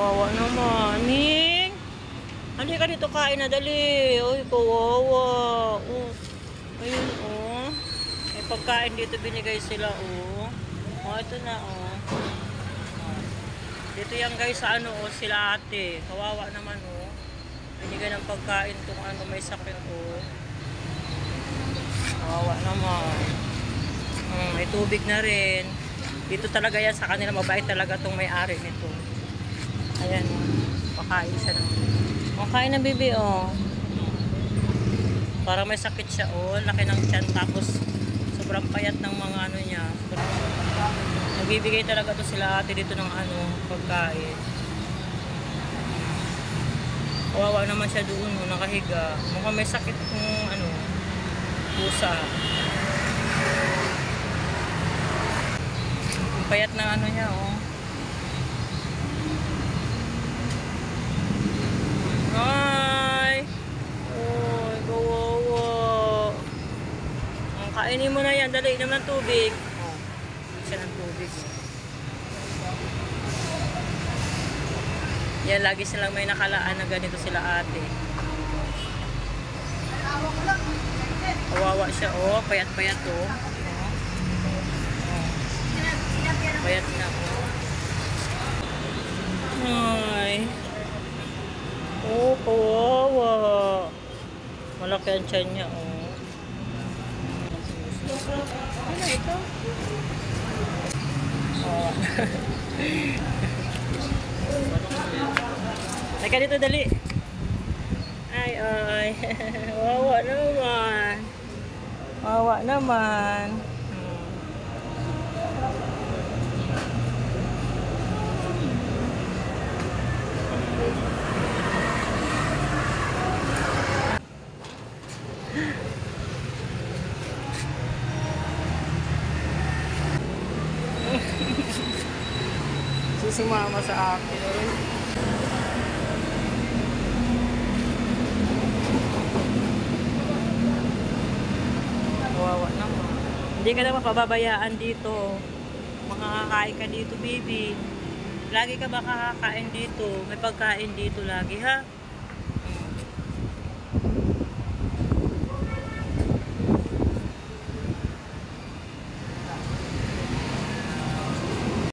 Kawawa naman. Ning! Hindi ka dito kain na dali. Uy, kawawa. Oh. Ayun, oh. May pagkain dito binigay sila, oh. Oh, ito na, oh. Oh. Dito yan guys sa ano, oh, sila ate. Kawawa naman, oh. Binigay ng pagkain tong ano, may sakit, oh. Kawawa naman. May tubig na rin. Dito talaga yan sa kanila. Mabait talaga tong may-ari nito. Ayan, oh. Pakain siya ng... Oh, kain na, bibi, oh. Para may sakit siya, oh. Laki ng tiyan. Tapos, sobrang payat ng mga ano niya. Nagbibigay talaga to sila ate dito ng ano, pagkain. Kawawa naman siya doon, oh, nakahiga. Mukhang may sakit kung ano, pusa. Ang payat ng ano niya, oh. Hi! Oy, kawawa. Kainin mo na yan. Dali, inom ng tubig. Oh, siya ng tubig. Yan, lagi silang may nakalaan na ganito sila ate. Kawawa siya, oh. Payat-payat, oh. Payat na, oh. Ay. Oh, kawawa. Malaki ang tiyan niya, oh. Ano ito? Oh. Teka dito, dali. Ay, ay. Wawa naman. Wawa naman. Sumama sa akin. Kawawa naman. Hindi ka naman pababayaan dito. Makakakain ka dito, baby. Lagi ka ba kakakain dito? May pagkain dito lagi, ha?